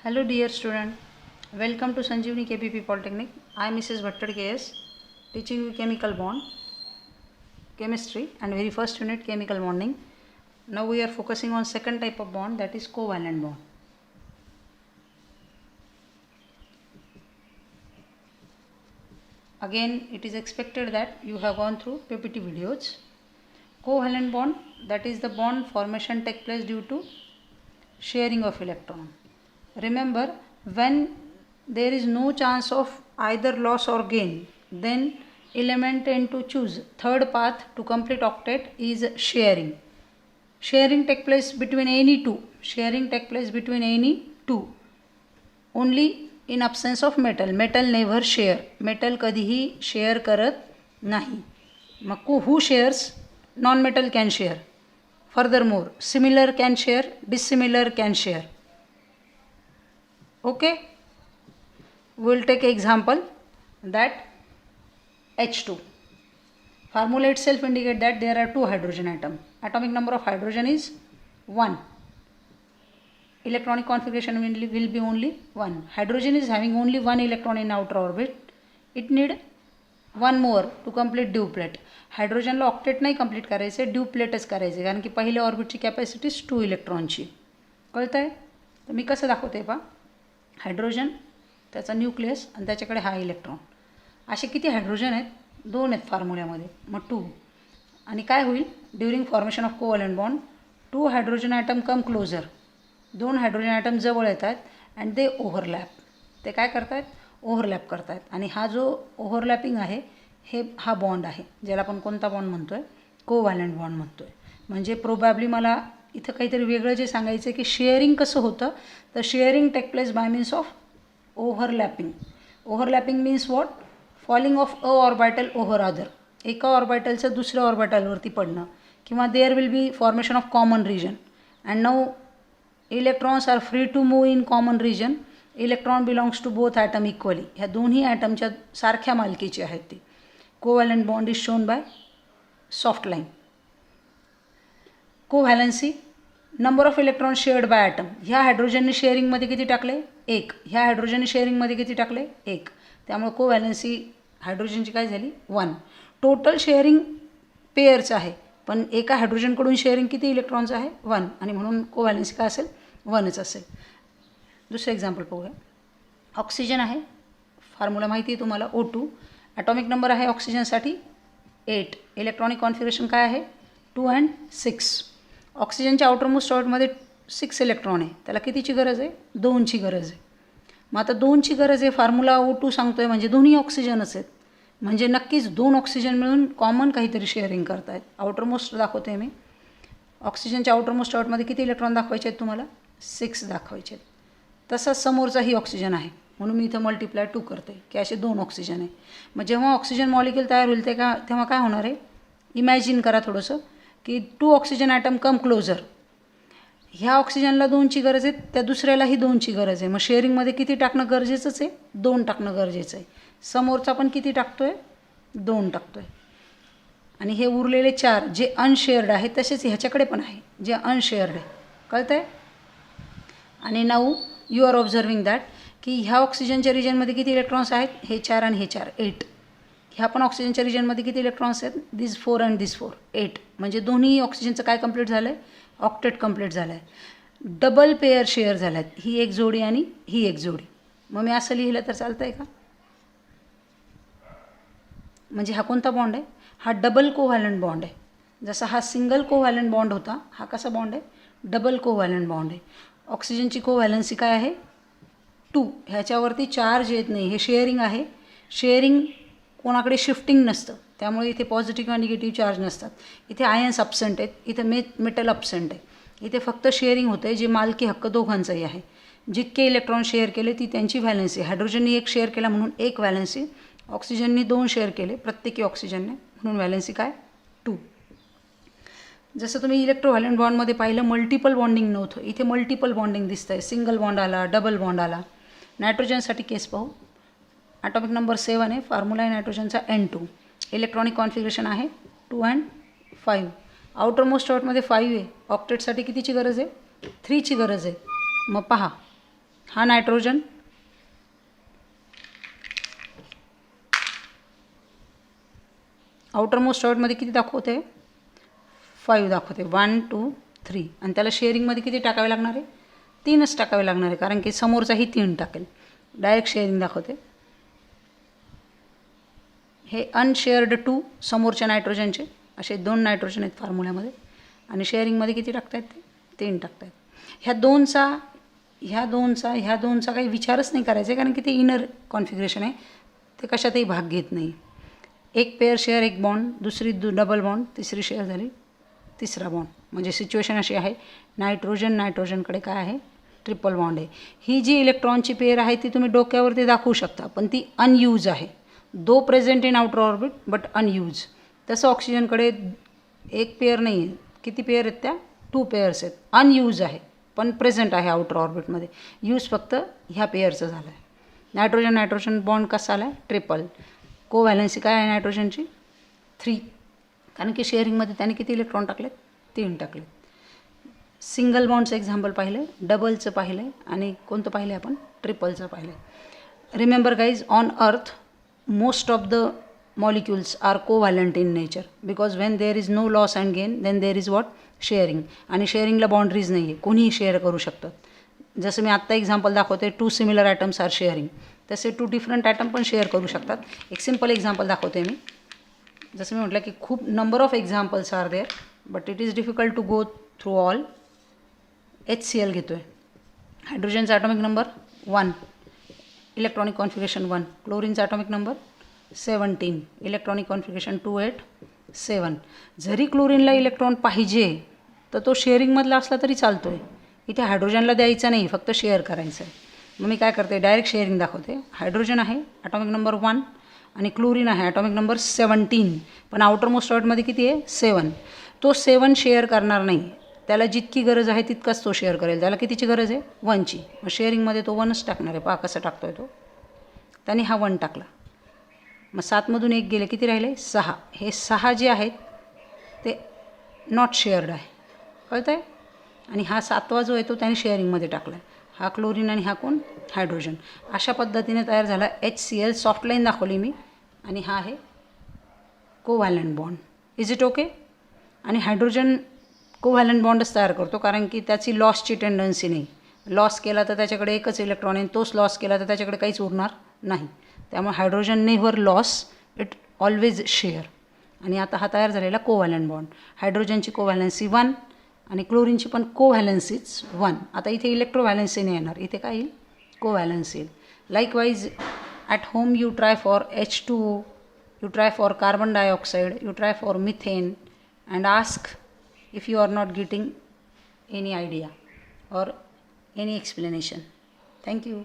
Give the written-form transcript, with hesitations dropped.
Hello dear student, welcome to Sanjeevani KPP Polytechnic. I am Mrs. Bhattad KS, teaching you chemical bond, chemistry and very first unit chemical bonding. Now we are focusing on second type of bond, that is covalent bond. Again it is expected that you have gone through PPT videos. Covalent bond, that is the bond formation take place due to sharing of electron. Remember, when there is no chance of either loss or gain, then element tend to choose third path to complete octet is sharing. Sharing take place between any two. Sharing take place between any two. Only in absence of metal. Metal never share. Metal कधीही share करत नाही. मग who shares? Non-metal can share. Furthermore, similar can share, dissimilar can share. Okay, we will take example that H2. Formula itself indicate that there are two hydrogen atom. Atomic number of hydrogen is 1. Electronic configuration will be only 1. Hydrogen is having only 1 electron in outer orbit. It need one more to complete duplet. हायड्रोजनला octet नाही complete करायचे, ड्यूप्लेटच करायचे, कारण की पहिल्या ऑर्बिटची capacity 2 इलेक्ट्रॉनची. कळतं आहे? तर मी कसं दाखवते पहा. हायड्रोजन, त्याचा न्यूक्लियस आणि त्याच्याकडे हा इलेक्ट्रॉन. असे किती हायड्रोजन आहेत? 2 आहेत फॉर्म्युल्यामध्ये, मग 2. आणि काय होईल during formation of covalent bond? 2 hydrogen atom come closer. 2 hydrogen atom जवळ येतात अँड दे ओव्हरलॅप. ते काय करतात? ओव्हरलॅप करतात. आणि हा जो ओव्हरलॅपिंग आहे हा बॉन्ड आहे, ज्याला आपण कोणता बॉन्ड म्हणतो आहे? कोव्हॅलंट बॉन्ड म्हणतो आहे. म्हणजे प्रोबॅबली मला इथं काहीतरी वेगळं जे सांगायचं आहे की शेअरिंग कसं होतं, तर sharing take place by means of overlapping. Overlapping means what? Falling of a orbital over other. एका ऑर्बिटलचं दुसऱ्या ऑर्बिटलवरती पडणं, किंवा there will be formation of common region and now electrons are free to move in common region. Electron belongs to both atom equally. ह्या दोन्ही ॲटमच्या सारख्या मालकीची आहेत ती. Covalent bond is shown by soft line. Covalency, number of electron shared by item. ह्या हायड्रोजनने शेअरिंगमध्ये किती टाकले? 1. ह्या हायड्रोजनने शेअरिंगमध्ये किती टाकले? 1. त्यामुळे कोव्हॅलन्सी हायड्रोजनची काय झाली? 1. टोटल शेअरिंग पेअरचं आहे, पण एका हायड्रोजनकडून शेअरिंग किती इलेक्ट्रॉनचं आहे? 1. आणि म्हणून कोव्हॅलन्सी काय असेल? 1च असेल. दुसरं एक्झाम्पल पाहूया. ऑक्सिजन आहे, फॉर्म्युला माहिती आहे तुम्हाला, O2. ॲटॉमिक नंबर आहे ऑक्सिजनसाठी 8. इलेक्ट्रॉनिक कॉन्फिगरेशन काय आहे? 2 and 6. ऑक्सिजनच्या आउटरमोस्ट ऑर्बिटमध्ये 6 इलेक्ट्रॉन आहे. त्याला कितीची गरज आहे? 2ची गरज आहे. मग आता 2ची गरज आहे, फॉर्म्युला O2 सांगतो आहे, म्हणजे दोन्ही ऑक्सिजनच आहेत. म्हणजे नक्कीच 2 ऑक्सिजन मिळून कॉमन काहीतरी शेअरिंग करत आहेत. आउटरमोस्ट दाखवते मी. ऑक्सिजनच्या आउटरमोस्ट ऑर्बिटमध्ये किती इलेक्ट्रॉन दाखवायचे आहेत तुम्हाला? 6 दाखवायचे आहेत. तसाच समोरचाही ऑक्सिजन आहे, म्हणून मी इथं मल्टिप्लाय 2 करते की असे 2 ऑक्सिजन आहे. मग जेव्हा ऑक्सिजन मॉलिक्यूल तयार होईल तेव्हा काय होणार आहे? इमॅजिन करा थोडंसं की 2 ऑक्सिजन ॲटम कम क्लोजर. ह्या ऑक्सिजनला 2ची गरज आहे, त्या दुसऱ्यालाही 2ची गरज आहे. मग शेअरिंगमध्ये किती टाकणं गरजेचंच आहे? 2 टाकणं गरजेचं आहे. समोरचा पण किती टाकतो आहे? 2 टाकतो आहे. आणि हे उरलेले 4 जे अनशेअर्ड आहे तसेच ह्याच्याकडे पण आहे जे अनशेअर्ड आहे. कळतं आहे? आणि now you are observing that की ह्या ऑक्सिजनच्या रिजनमध्ये किती इलेक्ट्रॉन्स आहेत? हे 4 आणि हे 4, 8. ह्या पण ऑक्सिजनच्या रिजनमध्ये किती इलेक्ट्रॉन्स आहेत? दिस 4 and दिस 4, 8. म्हणजे दोन्ही ऑक्सिजनचं काय कंप्लीट झालं आहे? ऑक्टेट कंप्लीट झालं आहे. डबल पेअर शेअर झाल्या आहेत, ही एक जोडी आणि ही एक जोडी. मग मी असं लिहिलं तर चालतं आहे का? म्हणजे हा कोणता बॉन्ड आहे? हा डबल कोव्हॅलंट बॉन्ड आहे. जसा हा सिंगल कोव्हॅलंट बॉन्ड होता, हा कसा बॉन्ड आहे? डबल कोव्हॅलंट बॉन्ड आहे. ऑक्सिजनची कोव्हॅलन्सी काय आहे? 2. ह्याच्यावरती चार्ज येत नाही, हे शेअरिंग आहे. शेअरिंग कोणाकडे शिफ्टिंग नसतं, त्यामुळे इथे पॉझिटिव्ह किंवा निगेटिव्ह चार्ज नसतात. इथे आयन्स अब्सेंट आहेत, इथे मेटल अब्सेंट आहे. इथे फक्त शेअरिंग होतं आहे, जे मालकी हक्क दोघांचाही आहे. जितके इलेक्ट्रॉन शेअर केले ती त्यांची व्हॅलन्सी. हायड्रोजनने 1 शेअर केला म्हणून 1 व्हॅलन्सी. ऑक्सिजनने 2 शेअर केले प्रत्येकी ऑक्सिजनने, म्हणून व्हॅलन्सी काय? 2. जसं तुम्ही इलेक्ट्रोव्हॅलंट बॉन्डमध्ये पाहिलं मल्टिपल बॉन्डिंग नव्हतं, इथे मल्टिपल बॉन्डिंग दिसतं आहे. सिंगल बॉन्ड आला, डबल बॉन्ड आला. नायट्रोजनसाठी केस पाहू. ॲटॉमिक नंबर 7 आहे, फॉर्म्युला आहे नायट्रोजनचा N2. इलेक्ट्रॉनिक कॉन्फिगरेशन आहे 2 and 5. आउटरमोस्ट ऑर्बिटमध्ये 5 आहे. ऑक्टेटसाठी कितीची गरज आहे? 3ची गरज आहे. मग पहा हा नायट्रोजन, आउटर मोस्ट ऑर्बिटमध्ये किती दाखवते? 5 दाखवते, 1 2 3. आणि त्याला शेअरिंगमध्ये किती टाकावे लागणार आहे? 3च टाकावे लागणार आहे, कारण की समोरचाही 3 टाकेल. डायरेक्ट शेअरिंग दाखवते. हे अनशेअर्ड 2 समोरच्या नायट्रोजनचे, असे 2 नायट्रोजन आहेत फॉर्म्युल्यामध्ये, आणि शेअरिंगमध्ये किती टाकतायत? ते 3 टाकतायत. ह्या दोनचा काही विचारच नाही करायचा आहे, कारण की ते इनर कॉन्फिगरेशन आहे, ते कशातही भाग घेत नाही. एक पेअर शेअर, एक बॉन्ड, दुसरी डबल बॉन्ड, तिसरी शेअर झाली तिसरा बॉन्ड. म्हणजे सिच्युएशन अशी आहे, नायट्रोजनकडे काय आहे? ट्रिपल बॉन्ड आहे. ही जी इलेक्ट्रॉनची पेअर आहे ती तुम्ही डोक्यावरती दाखवू शकता, पण ती अनयूज आहे. Though present in outer orbit but unused. तसं ऑक्सिजनकडे एक पेअर नाही आहे, किती पेअर आहेत? त्या 2 पेअर्स आहेत. अनयूज आहे पण प्रेझेंट आहे आउटर ऑर्बिटमध्ये. यूज फक्त ह्या पेअरचं झालं आहे. नायट्रोजन बॉन्ड कसा आला आहे? ट्रिपल. कोव्हॅलन्सी काय आहे नायट्रोजनची? 3. कारण की शेअरिंगमध्ये त्याने किती इलेक्ट्रॉन टाकलेत? 3 टाकलेत. सिंगल बॉन्डचं एक्झाम्पल पाहिलं आहे, डबलचं पाहिलं आहे, आणि कोणतं पाहिलं आहे आपण? ट्रिपलचं पाहिलं आहे. Remember guys, on earth most of the molecules are covalent in nature, because when there is no loss and gain, then there is what? Sharing. आणि शेअरिंगला बाउंड्रीज नाही आहे, कोणीही शेअर करू शकतात. जसं मी आत्ता एक्झाम्पल दाखवते, 2 सिमिलर ॲटम्स आर शेअरिंग, तसे 2 डिफरंट ॲटम पण शेअर करू शकतात. एक सिम्पल एक्झाम्पल दाखवते मी. जसं मी म्हटलं की खूप number of examples are there, but it is difficult to go through all. HCl घेतो आहे. हायड्रोजनचा ॲटॉमिक नंबर 1, इलेक्ट्रॉनिक कॉन्फिगरेशन 1. क्लोरीनचा ॲटॉमिक नंबर 17, इलेक्ट्रॉनिक कॉन्फिगरेशन 287. जरी क्लोरीनला इलेक्ट्रॉन पाहिजे तर तो शेअरिंगमधला असला तरी चालतो आहे. इथे हायड्रोजनला द्यायचा नाही, फक्त शेअर करायचं आहे. मग मी काय करते? डायरेक्ट शेअरिंग दाखवते. हायड्रोजन आहे ॲटॉमिक नंबर 1 आणि क्लोरीन आहे ॲटॉमिक नंबर 17, पण आउटर मोस्ट ऑर्बिटमध्ये किती आहे? 7. तो 7 शेअर करणार नाही. त्याला जितकी गरज आहे तितकाच तो शेअर करेल. त्याला कितीची गरज आहे? 1ची. मग शेअरिंगमध्ये तो 1च टाकणार आहे. पहा कसं टाकतो आहे तो. त्याने हा 1 टाकला. मग 7मधून 1 गेले, किती राहिले? 6. हे 6 जे आहेत ते नॉट शेअर्ड आहे, कळतं आहे? आणि हा 7वा जो आहे तो त्याने शेअरिंगमध्ये टाकला आहे. हा क्लोरीन आणि हा कोण? हायड्रोजन. अशा पद्धतीने तयार झाला HCl. सॉफ्ट लाईन दाखवली मी, आणि हा आहे covalent bond. Is it okay? आणि हायड्रोजन कोव्हॅलंट बॉन्डच तयार करतो, कारण की त्याची लॉसची टेंडन्सी नाही. लॉस केला तर त्याच्याकडे एकच इलेक्ट्रॉन आहे, तोच लॉस केला तर त्याच्याकडे काहीच उरणार नाही. त्यामुळे hydrogen never loss, it always share. आणि आता हा तयार झालेला कोव्हॅलंट बॉन्ड. हायड्रोजनची कोव्हॅलन्सी 1 आणि क्लोरीनची पण कोव्हॅलन्सीच 1. आता इथे इलेक्ट्रोव्हॅलन्सी नाही येणार, इथे काय येईल? कोव्हॅलन्सी येईल. Likewise at home you try for H2O, you try for carbon dioxide, you try for methane, and ask if you are not getting any idea or any explanation. Thank you.